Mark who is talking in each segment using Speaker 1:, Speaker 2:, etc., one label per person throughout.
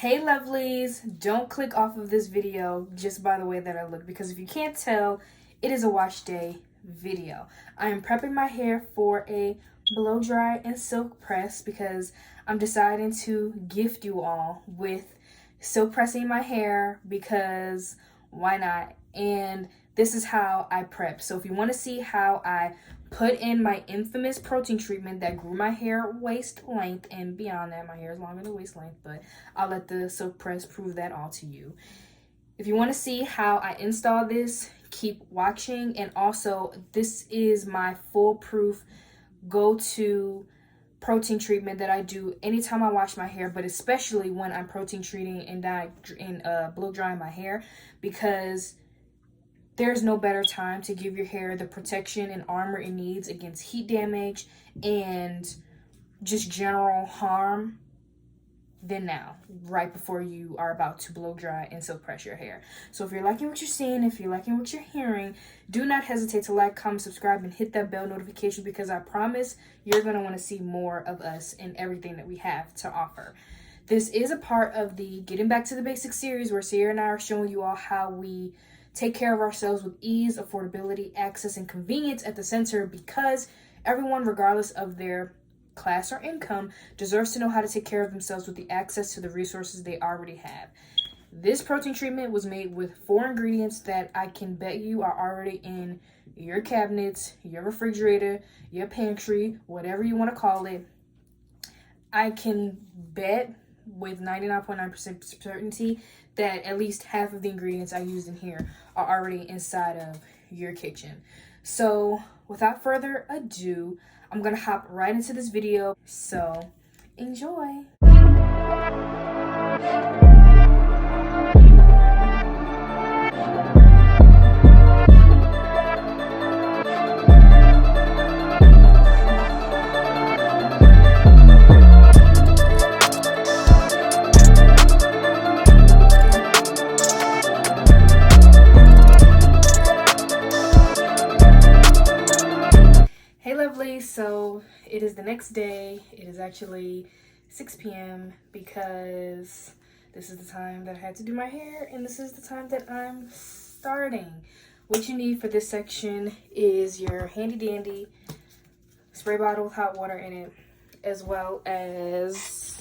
Speaker 1: Hey lovelies, don't click off of this video just by the way that I look, because if you can't tell, it is a wash day video. I am prepping my hair for a blow dry and silk press because I'm deciding to gift you all with silk pressing my hair because why not? And this is how I prep. So if you want to see how I put in my infamous protein treatment that grew my hair waist length, and beyond that, my hair is longer than waist length, but I'll let the silk press prove that all to you. If you want to see how I install this, keep watching. And also, this is my foolproof go-to protein treatment that I do anytime I wash my hair, but especially when I'm protein treating and blow drying my hair, because there's no better time to give your hair the protection and armor it needs against heat damage and just general harm than now, right before you are about to blow dry and silk press your hair. So if you're liking what you're seeing, if you're liking what you're hearing, do not hesitate to like, comment, subscribe, and hit that bell notification, because I promise you're going to want to see more of us and everything that we have to offer. This is a part of the Getting Back to the Basics series where Sierra and I are showing you all how we take care of ourselves with ease, affordability, access, and convenience at the center, because everyone, regardless of their class or income, deserves to know how to take care of themselves with the access to the resources they already have. This protein treatment was made with 4 ingredients that I can bet you are already in your cabinets, your refrigerator, your pantry, whatever you want to call it. I can bet with 99.9% certainty that at least half of the ingredients I used in here are already inside of your kitchen. So without further ado, I'm gonna hop right into this video, so enjoy. So it is the next day. It is actually 6 p.m. because this is the time that I had to do my hair, and this is the time that I'm starting. What you need for this section is your handy dandy spray bottle with hot water in it, as well as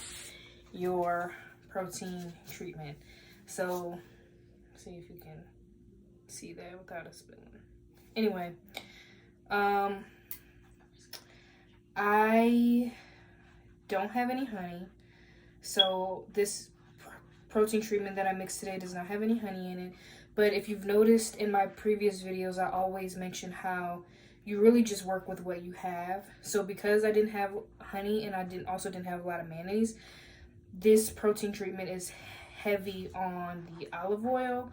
Speaker 1: your protein treatment. So see if you can see that without a spoon. Anyway, I don't have any honey, so this protein treatment that I mixed today does not have any honey in it. But if you've noticed in my previous videos, I always mention how you really just work with what you have. So because I didn't have honey and I also didn't have a lot of mayonnaise, this protein treatment is heavy on the olive oil,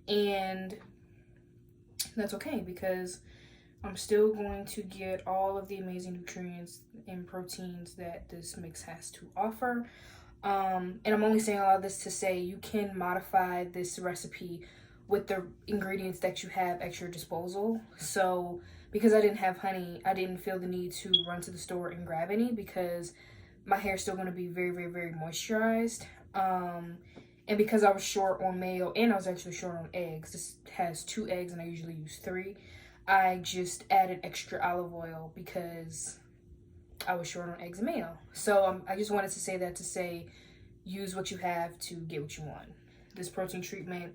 Speaker 1: and that's okay because I'm still going to get all of the amazing nutrients and proteins that this mix has to offer. And I'm only saying all of this to say you can modify this recipe with the ingredients that you have at your disposal. So because I didn't have honey, I didn't feel the need to run to the store and grab any, because my hair is still going to be very, very, very moisturized. And because I was short on mayo and I was actually short on eggs, this has 2 eggs and I usually use 3. I just added extra olive oil because I was short on eggs and mayo. So I just wanted to say that to say, use what you have to get what you want. This protein treatment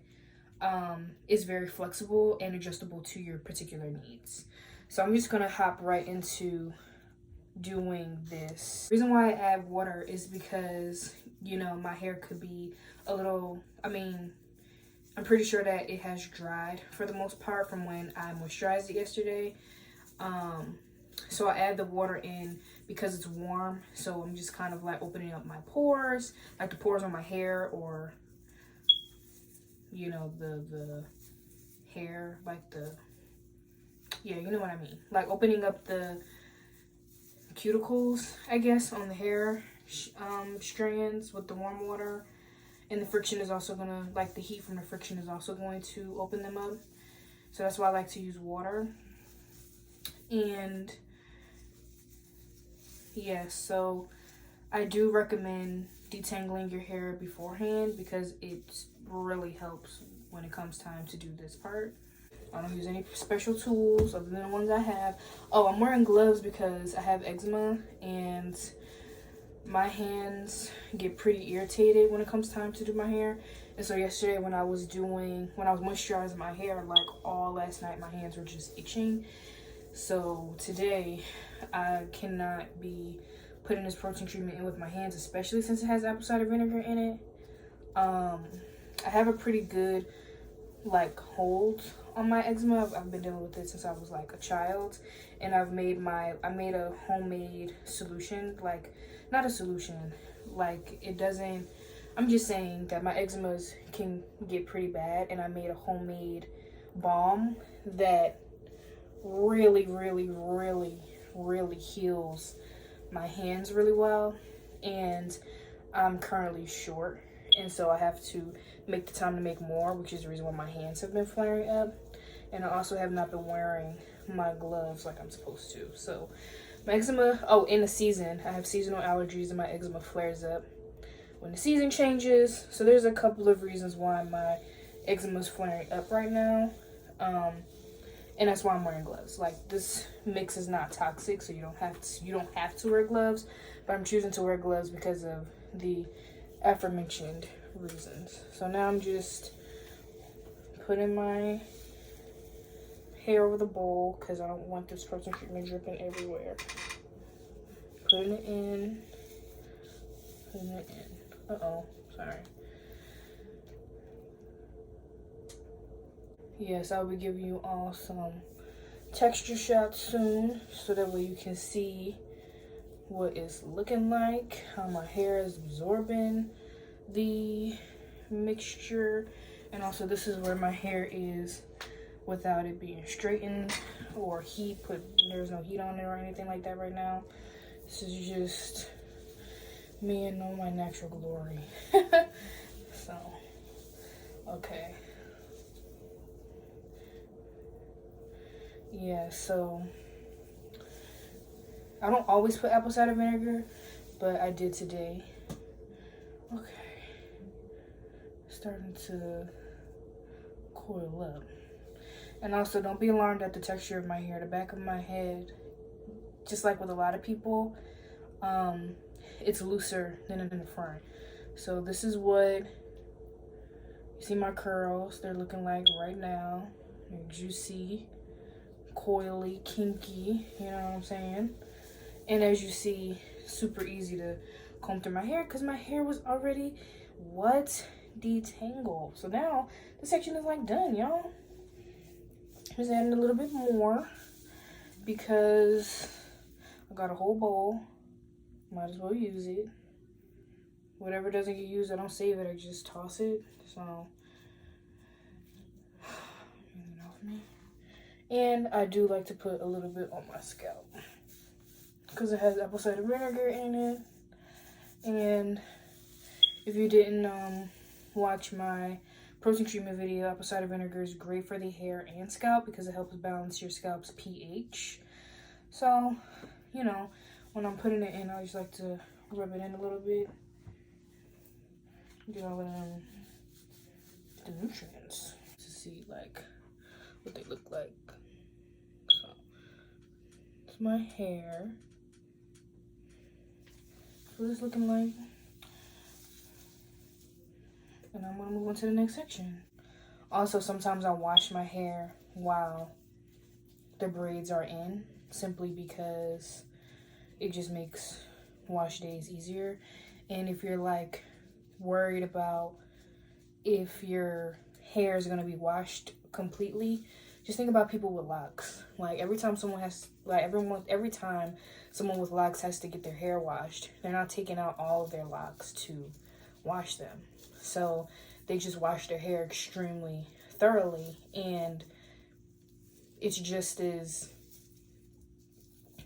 Speaker 1: is very flexible and adjustable to your particular needs. So I'm just gonna hop right into doing this. The reason why I add water is because, you know, my hair could be a little, I'm pretty sure that it has dried for the most part from when I moisturized it yesterday. So I add the water in because it's warm. So I'm just kind of like opening up my pores, like the pores on my hair, or, you know, the hair, like yeah, you know what I mean. Like opening up the cuticles, I guess, on the hair strands with the warm water. And the friction is also gonna, like the heat from the friction is also going to open them up. So that's why I like to use water. And yeah, so I do recommend detangling your hair beforehand, because it really helps when it comes time to do this part. I don't use any special tools other than the ones I have. Oh, I'm wearing gloves because I have eczema and my hands get pretty irritated when it comes time to do my hair. And so yesterday when I was moisturizing my hair, like all last night, my hands were just itching. So today I cannot be putting this protein treatment in with my hands, especially since it has apple cider vinegar in it. I have a pretty good like hold on my eczema. I've been dealing with it since I was like a child, and I made a homemade solution, like not a solution, like it doesn't, I'm just saying that my eczemas can get pretty bad, and I made a homemade balm that really heals my hands really well. And I'm currently short, and so I have to make the time to make more, which is the reason why my hands have been flaring up. And I also have not been wearing my gloves like I'm supposed to. So my eczema, oh, in the season, I have seasonal allergies and my eczema flares up when the season changes. So there's a couple of reasons why my eczema is flaring up right now. And that's why I'm wearing gloves. Like, this mix is not toxic, so you don't have to wear gloves, but I'm choosing to wear gloves because of the aforementioned reasons. So now I'm just putting my hair over the bowl because I don't want this protein treatment dripping everywhere. Putting it in. Uh-oh, sorry. Yes, I'll be giving you all some texture shots soon, so that way you can see what it's looking like, how my hair is absorbing the mixture. And also, this is where my hair is without it being straightened or heat. There's no heat on it or anything like that right now. This is just me in all my natural glory. So, okay. Yeah, so I don't always put apple cider vinegar, but I did today. Okay, starting to coil up. And also, don't be alarmed at the texture of my hair. The back of my head, just like with a lot of people, it's looser than in the front. So this is what you see my curls, they're looking like right now. They're juicy, coily, kinky, you know what I'm saying? And as you see, super easy to comb through my hair because my hair was already detangled. So now the section is like done, y'all. Just adding a little bit more because I got a whole bowl. Might as well use it. Whatever doesn't get used, I don't save it, I just toss it. So and I do like to put a little bit on my scalp because it has apple cider vinegar in it. And if you didn't watch my protein treatment video, apple cider vinegar is great for the hair and scalp because it helps balance your scalp's pH. So, you know, when I'm putting it in, I just like to rub it in a little bit. Get all of the nutrients to see like what they look like. So it's my hair. That's what it's looking like. And I'm gonna move on to the next section. Also, sometimes I wash my hair while the braids are in, simply because it just makes wash days easier. And if you're like worried about if your hair is going to be washed completely, just think about people with locks. Like every time someone with locks has to get their hair washed, they're not taking out all of their locks to wash them. So they just wash their hair extremely thoroughly, and it's just as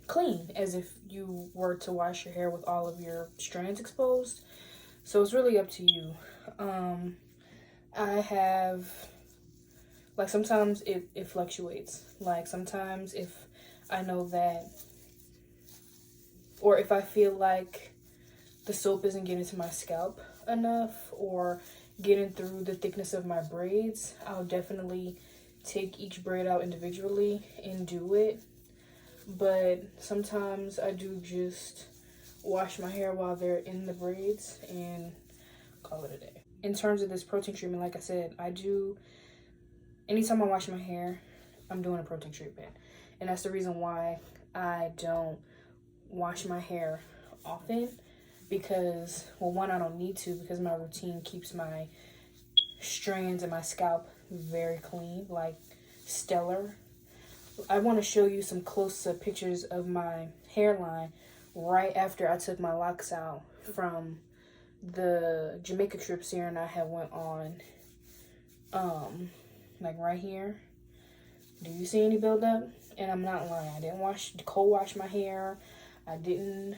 Speaker 1: clean as if you were to wash your hair with all of your strands exposed. So it's really up to you. I have, like, sometimes it fluctuates. Like, sometimes if I know that, or if I feel like the soap isn't getting to my scalp enough or getting through the thickness of my braids, I'll definitely take each braid out individually and do it. But sometimes I do just wash my hair while they're in the braids and call it a day. In terms of this protein treatment, like I said, anytime I wash my hair, I'm doing a protein treatment. And that's the reason why I don't wash my hair often, because, well, one, I don't need to, because my routine keeps my strands and my scalp very clean, like stellar. I want to show you some close-up pictures of my hairline right after I took my locks out from the Jamaica trip Sarah and I had went on. Like right here. Do you see any buildup? And I'm not lying. I didn't cold wash my hair. I didn't,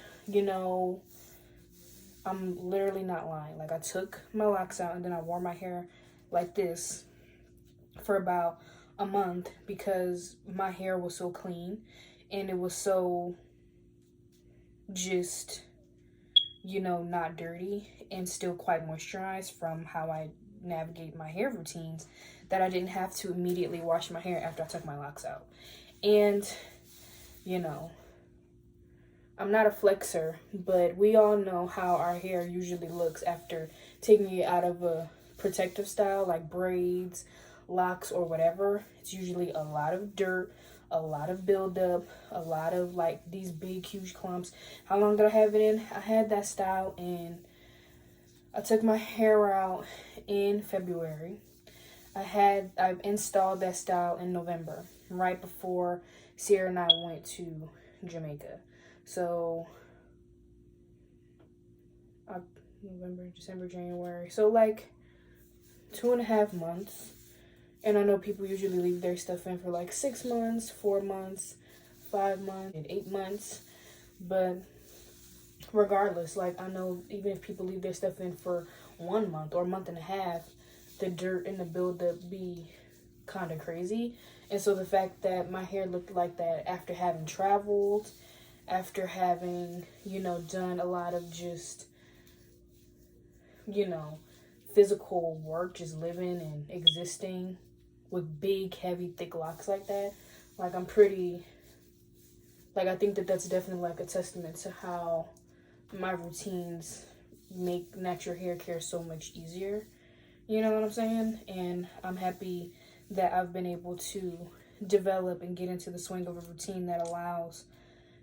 Speaker 1: I'm literally not lying. Like, I took my locks out and then I wore my hair like this for about a month because my hair was so clean and it was so just, not dirty and still quite moisturized from how I navigate my hair routines, that I didn't have to immediately wash my hair after I took my locks out. And, I'm not a flexer, but we all know how our hair usually looks after taking it out of a protective style, like braids, locks, or whatever. It's usually a lot of dirt, a lot of buildup, a lot of like these big, huge clumps. How long did I have it in? I had that style and I took my hair out in February. I've installed that style in November, right before Sierra and I went to Jamaica. So, November, December, January. So, like, 2.5 months. And I know people usually leave their stuff in for like 6 months, 4 months, 5 months, and 8 months. But regardless, like, I know even if people leave their stuff in for 1 month or a month and a half, the dirt and the buildup be kind of crazy. And so the fact that my hair looked like that after having traveled, after having, done a lot of just, physical work, just living and existing with big, heavy, thick locks like that, like, I'm pretty, like, I think that that's definitely, like, a testament to how my routines make natural hair care so much easier. You know what I'm saying? And I'm happy that I've been able to develop and get into the swing of a routine that allows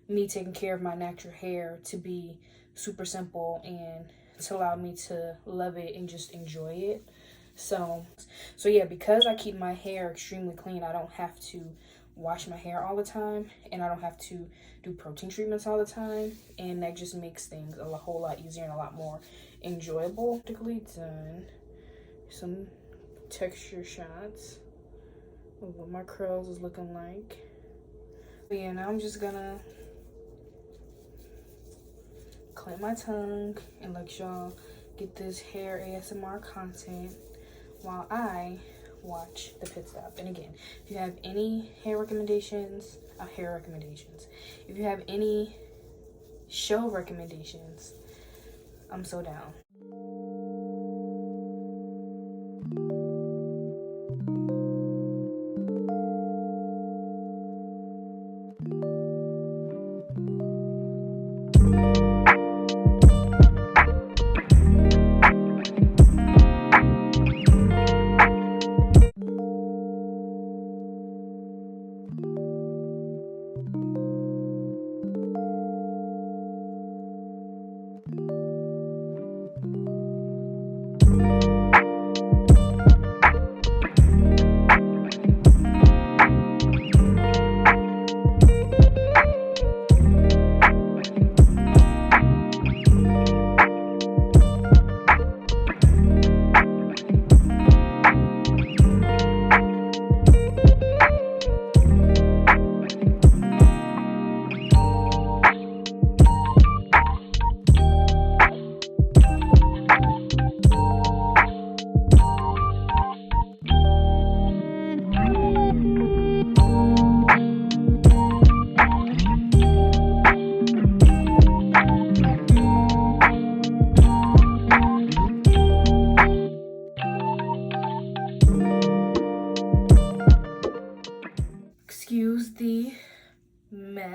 Speaker 1: me taking care of my natural hair to be super simple and to allow me to love it and just enjoy it. So yeah, because I keep my hair extremely clean, I don't have to wash my hair all the time and I don't have to do protein treatments all the time, and that just makes things a whole lot easier and a lot more enjoyable. Particularly done some texture shots of what my curls is looking like. But yeah, now I'm just gonna clean my tongue and let y'all get this hair ASMR content while I watch the pit stop. And again, if you have any hair recommendations, if you have any show recommendations, I'm so down.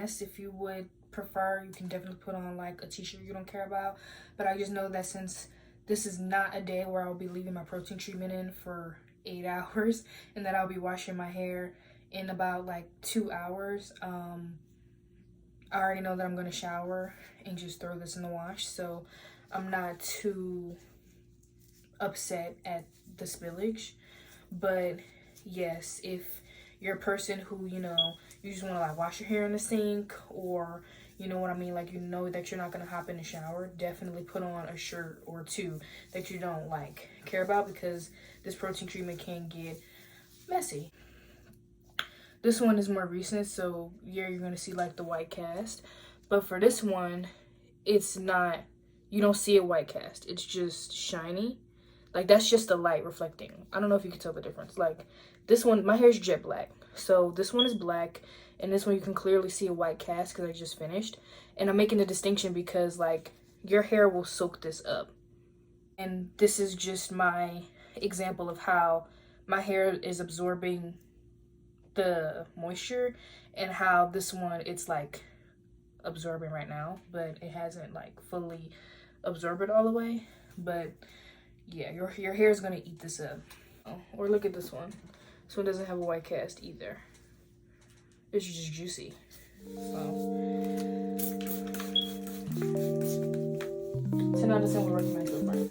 Speaker 1: honest. If you would prefer, you can definitely put on like a t-shirt you don't care about, but I just know that since this is not a day where I'll be leaving my protein treatment in for 8 hours, and that I'll be washing my hair in about like 2 hours, I already know that I'm gonna shower and just throw this in the wash, so I'm not too upset at the spillage. But yes, if you're a person who, you know, you just want to like wash your hair in the sink, or you know what I mean, like you know that you're not gonna hop in the shower, definitely put on a shirt or two that you don't like care about, because this protein treatment can get messy. This one is more recent, so yeah, you're gonna see like the white cast, but for this one, it's not, you don't see a white cast, it's just shiny. Like, that's just the light reflecting. I don't know if you can tell the difference. Like, this one, my hair is jet black. So this one is black, and this one you can clearly see a white cast because I just finished. And I'm making a distinction because, like, your hair will soak this up. And this is just my example of how my hair is absorbing the moisture, and how this one, it's, like, absorbing right now. But it hasn't, like, fully absorbed it all the way. But yeah, your hair is gonna eat this up. Oh, or look at this one. This one doesn't have a white cast either. It's just juicy. So 10 out of 10 would recommend to a friend.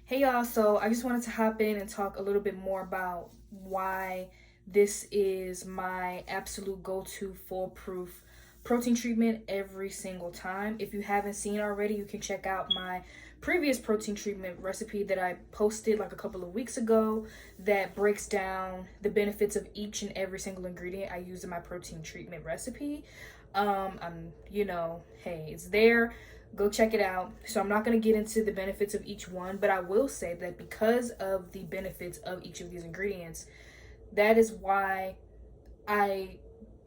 Speaker 1: Hey y'all, so I just wanted to hop in and talk a little bit more about why this is my absolute go-to foolproof protein treatment every single time. If you haven't seen already, you can check out my previous protein treatment recipe that I posted like a couple of weeks ago that breaks down the benefits of each and every single ingredient I use in my protein treatment recipe. You know, hey, it's there. Go check it out. So I'm not going to get into the benefits of each one, but I will say that because of the benefits of each of these ingredients, that is why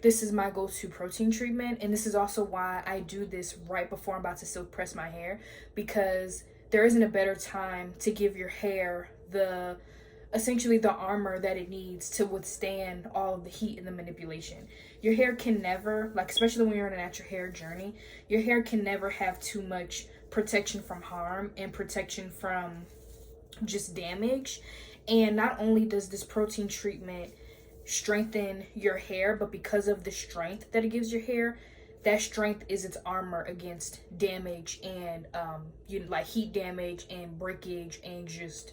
Speaker 1: this is my go-to protein treatment. And this is also why I do this right before I'm about to silk press my hair, because there isn't a better time to give your hair essentially the armor that it needs to withstand all of the heat and the manipulation. Your hair can never, like, especially when you're on a natural hair journey, your hair can never have too much protection from harm and protection from just damage. And not only does this protein treatment strengthen your hair, but because of the strength that it gives your hair, that strength is its armor against damage and like heat damage and breakage and just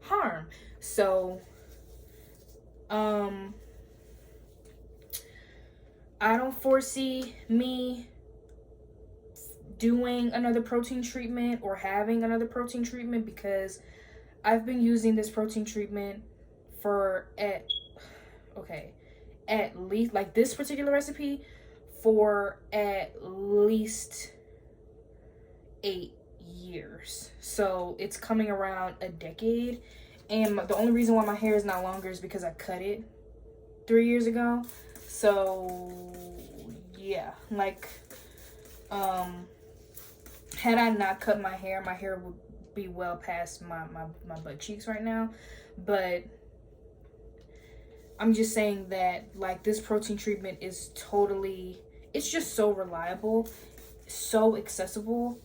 Speaker 1: harm. So I don't foresee me doing another protein treatment or having another protein treatment, because I've been using this protein treatment for at least, like, this particular recipe for at least 8 years. So it's coming around a decade. And the only reason why my hair is not longer is because I cut it 3 years ago. So yeah, like, had I not cut my hair would be well past my butt cheeks right now. But I'm just saying that, like, this protein treatment is totally, it's just so reliable, so accessible,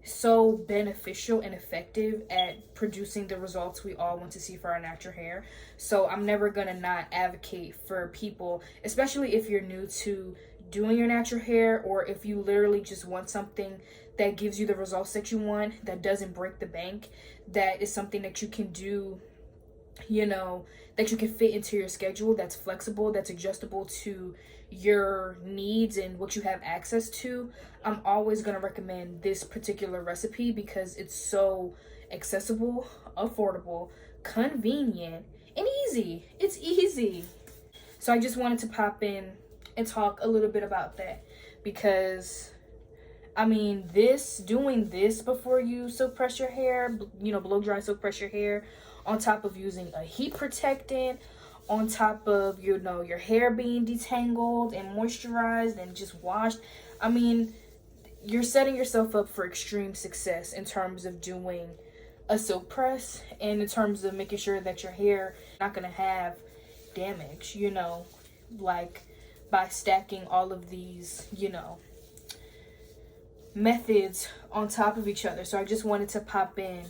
Speaker 1: so beneficial and effective at producing the results we all want to see for our natural hair. So I'm never gonna not advocate for people, especially if you're new to doing your natural hair, or if you literally just want something that gives you the results that you want, that doesn't break the bank, that is something that you can do, you know, that you can fit into your schedule, that's flexible, that's adjustable to your needs and what you have access to, I'm always going to recommend this particular recipe because it's so accessible, affordable, convenient, and easy. It's easy. So I just wanted to pop in and talk a little bit about that because I mean, doing this before you silk press your hair, you know, blow dry silk press your hair, on top of using a heat protectant, on top of, you know, your hair being detangled and moisturized and just washed. I mean, you're setting yourself up for extreme success in terms of doing a silk press and in terms of making sure that your hair is not going to have damage, you know, like by stacking all of these, you know, methods on top of each other. So I just wanted to pop in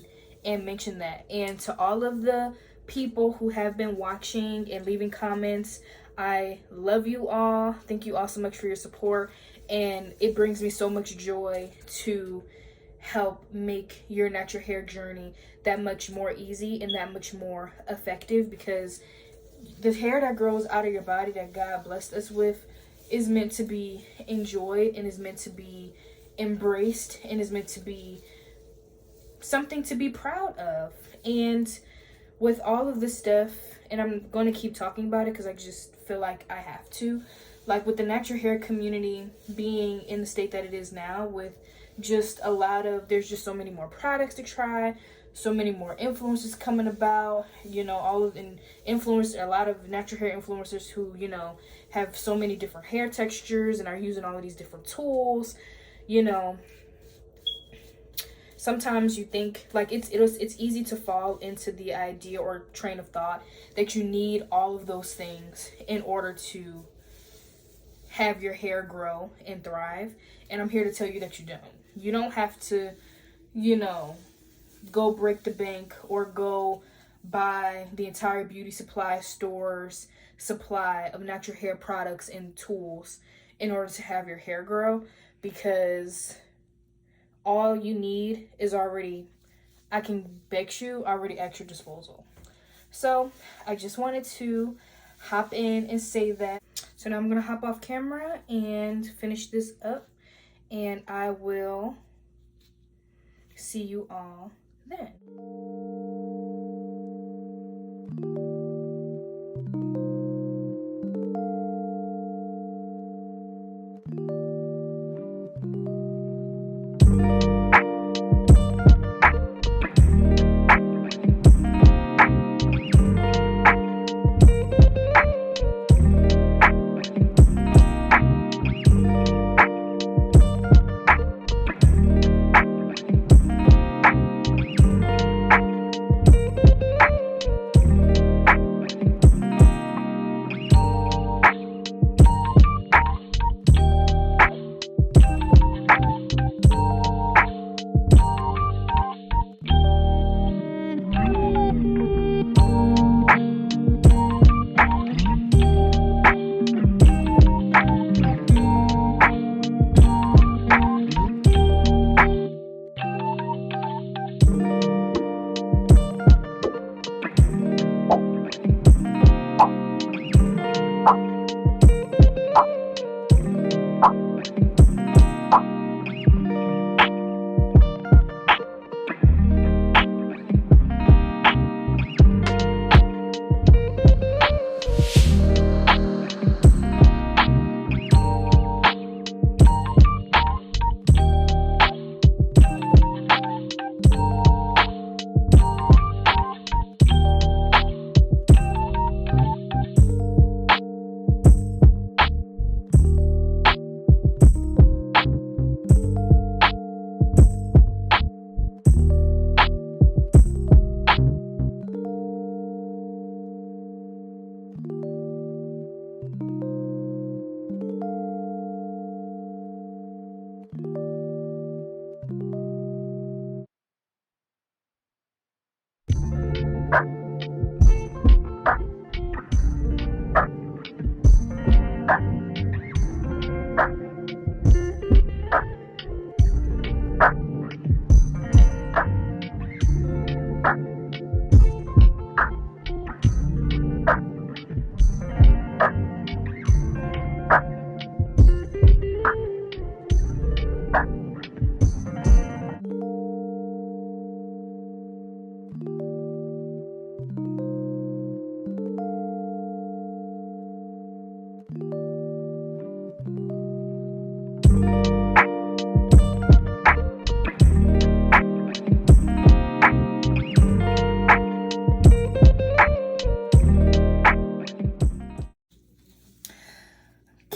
Speaker 1: and mention that. And to all of the people who have been watching and leaving comments, I love you all. Thank you all so much for your support, and it brings me so much joy to help make your natural hair journey that much more easy and that much more effective, because the hair that grows out of your body that God blessed us with is meant to be enjoyed and is meant to be embraced and is meant to be something to be proud of. And with all of this stuff, and I'm going to keep talking about it because I just feel like I have to, like with the natural hair community being in the state that it is now, with just a lot of, there's just so many more products to try, so many more influencers coming about, you know, all of an influence, a lot of natural hair influencers who, you know, have so many different hair textures and are using all of these different tools. You know, sometimes you think like it's easy to fall into the idea or train of thought that you need all of those things in order to have your hair grow and thrive. And I'm here to tell you that you don't. You don't have to, you know, go break the bank or go buy the entire beauty supply store's supply of natural hair products and tools in order to have your hair grow, because all you need is already, I can bet you, already at your disposal. So I just wanted to hop in and say that. So now I'm going to hop off camera and finish this up, and I will see you all then.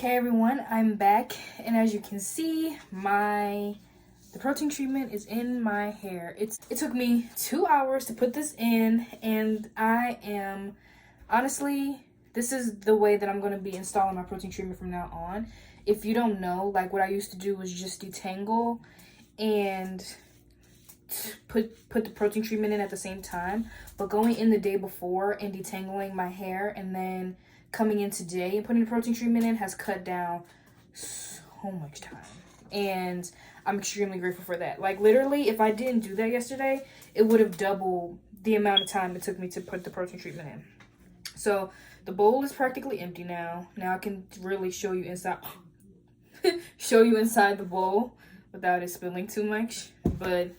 Speaker 1: Okay everyone, I'm back, and as you can see, the protein treatment is in my hair. It took me 2 hours to put this in, and I am honestly, this is the way that I'm going to be installing my protein treatment from now on. If you don't know, like what I used to do was just detangle and put the protein treatment in at the same time, but going in the day before and detangling my hair and then coming in today and putting the protein treatment in has cut down so much time, and I'm extremely grateful for that. Like literally, if I didn't do that yesterday, it would have doubled the amount of time it took me to put the protein treatment in. So the bowl is practically empty now. Now I can really show you inside inside the bowl without it spilling too much. But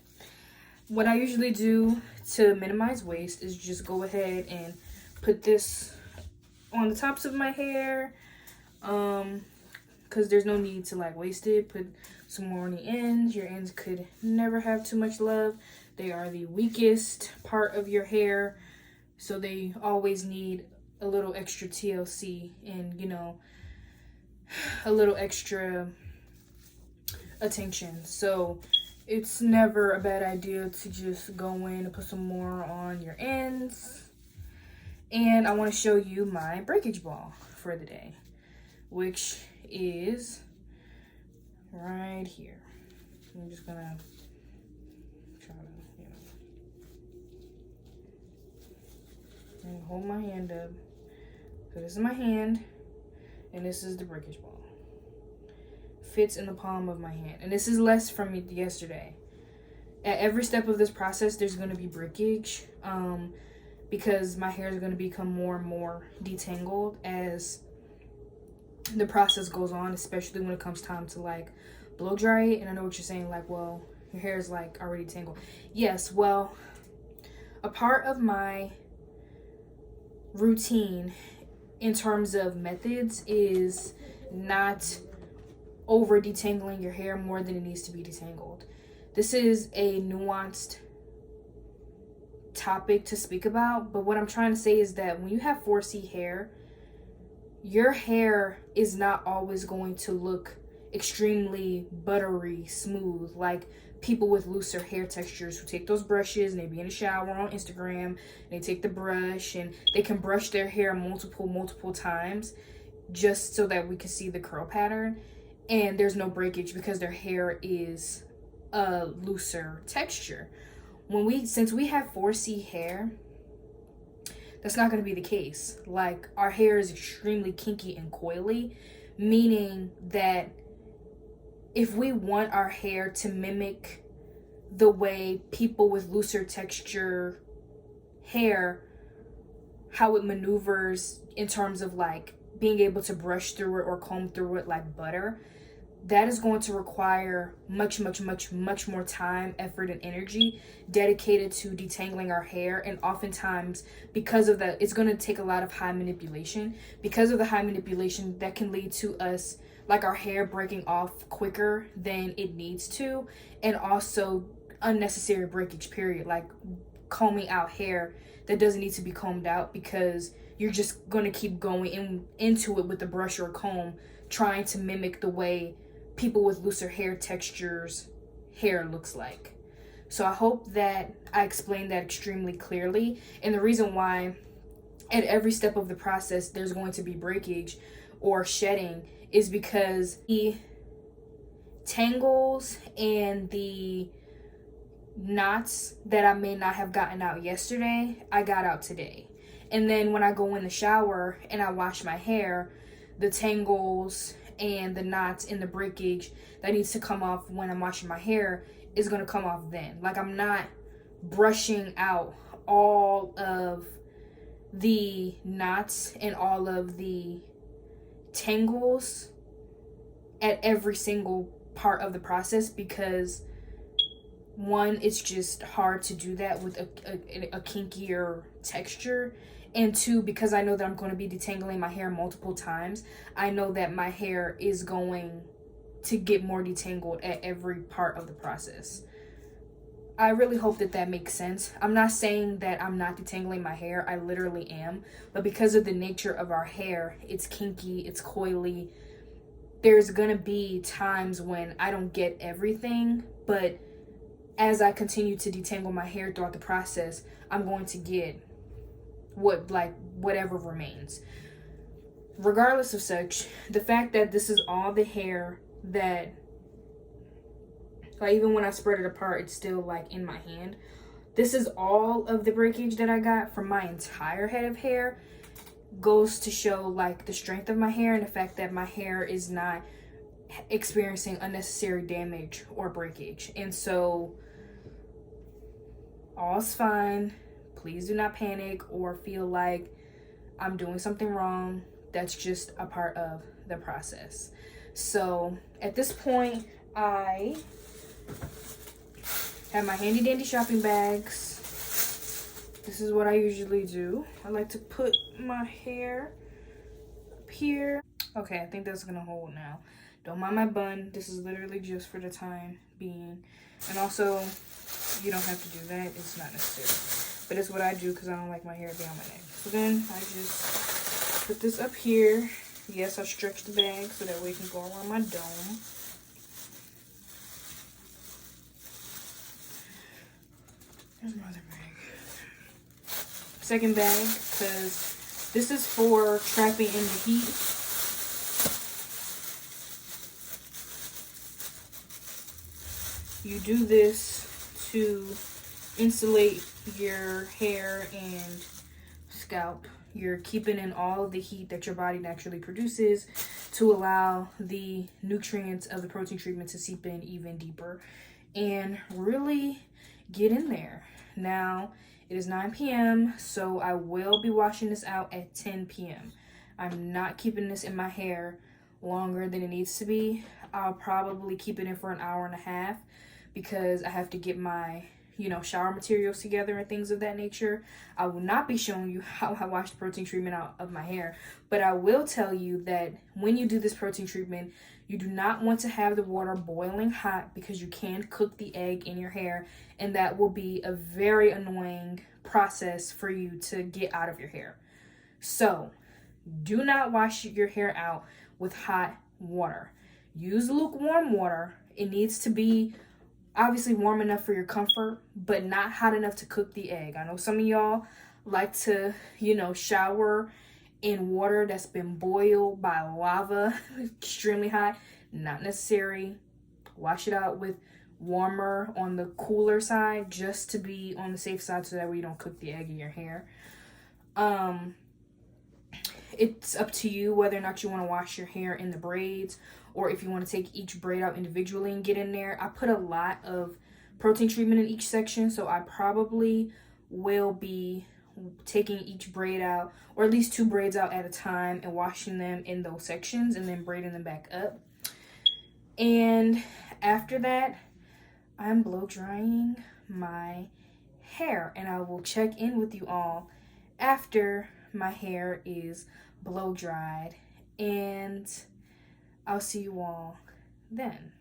Speaker 1: what I usually do to minimize waste is just go ahead and put this on the tops of my hair, because there's no need to like waste it. Put some more on the ends. Your ends could never have too much love. They are the weakest part of your hair, so they always need a little extra TLC and, you know, a little extra attention. So it's never a bad idea to just go in and put some more on your ends. And I want to show you my breakage ball for the day, which is right here. I'm just gonna try to, and hold my hand up. So this is my hand, and this is the breakage ball. Fits in the palm of my hand, and this is less from yesterday. At every step of this process, there's going to be breakage, because my hair is going to become more and more detangled as the process goes on, especially when it comes time to like blow dry it. And I know what you're saying, like, well, your hair is like already tangled. Yes, well, a part of my routine in terms of methods is not over detangling your hair more than it needs to be detangled. This is a nuanced topic to speak about, but what I'm trying to say is that when you have 4C hair, your hair is not always going to look extremely buttery smooth like people with looser hair textures who take those brushes and they be in the shower on Instagram and they take the brush and they can brush their hair multiple times just so that we can see the curl pattern, and there's no breakage because their hair is a looser texture. Since we have 4C hair, that's not going to be the case. Like, our hair is extremely kinky and coily, meaning that if we want our hair to mimic the way people with looser texture hair, how it maneuvers in terms of like being able to brush through it or comb through it like butter, that is going to require much more time, effort, and energy dedicated to detangling our hair. And oftentimes, because of that, it's going to take a lot of high manipulation. Because of the high manipulation, that can lead to us, like, our hair breaking off quicker than it needs to, and also unnecessary breakage, period. Like combing out hair that doesn't need to be combed out because you're just going to keep going into it with the brush or comb, trying to mimic the way people with looser hair textures hair looks like. So I hope that I explained that extremely clearly. And the reason why at every step of the process there's going to be breakage or shedding is because the tangles and the knots that I may not have gotten out yesterday, I got out today. And then when I go in the shower and I wash my hair, the tangles and the knots and the breakage that needs to come off when I'm washing my hair is going to come off then. Like, I'm not brushing out all of the knots and all of the tangles at every single part of the process, because one, it's just hard to do that with a kinkier texture, and two, because I know that I'm going to be detangling my hair multiple times, I know that my hair is going to get more detangled at every part of the process. I really hope that that makes sense. I'm not saying that I'm not detangling my hair. I literally am. But because of the nature of our hair, it's kinky, it's coily, there's gonna be times when I don't get everything, but as I continue to detangle my hair throughout the process, I'm going to get whatever remains. Regardless of such, the fact that this is all the hair that, like, even when I spread it apart, it's still like in my hand. This is all of the breakage that I got from my entire head of hair. Goes to show like the strength of my hair and the fact that my hair is not experiencing unnecessary damage or breakage. And so all's fine. Please do not panic or feel like I'm doing something wrong. That's just a part of the process. So at this point, I have my handy dandy shopping bags. This is what I usually do. I like to put my hair up here. Okay, I think that's gonna hold now. Don't mind my bun. This is literally just for the time being. And also, you don't have to do that. It's not necessary. But it's what I do because I don't like my hair being on my neck. So then I just put this up here. Yes, I stretch the bag so that way it can go around my dome. There's my other bag. Second bag, because this is for trapping in the heat. You do this to insulate your hair and scalp. You're keeping in all of the heat that your body naturally produces to allow the nutrients of the protein treatment to seep in even deeper and really get in there. Now, it is 9 p.m., so I will be washing this out at 10 p.m. I'm not keeping this in my hair longer than it needs to be. I'll probably keep it in for an hour and a half because I have to get my, shower materials together and things of that nature. I will not be showing you how I wash the protein treatment out of my hair, but I will tell you that when you do this protein treatment, you do not want to have the water boiling hot because you can cook the egg in your hair, and that will be a very annoying process for you to get out of your hair. So, do not wash your hair out with hot water. Use lukewarm water. It needs to be obviously warm enough for your comfort, but not hot enough to cook the egg. I know some of y'all like to, shower in water that's been boiled by lava, extremely hot. Not necessary. Wash it out with warmer on the cooler side just to be on the safe side so that way you don't cook the egg in your hair. It's up to you whether or not you want to wash your hair in the braids or if you want to take each braid out individually and get in there. I put a lot of protein treatment in each section, so I probably will be taking each braid out, or at least 2 braids out at a time, and washing them in those sections and then braiding them back up. And after that, I'm blow drying my hair, and I will check in with you all after my hair is blow dried, and I'll see you all then.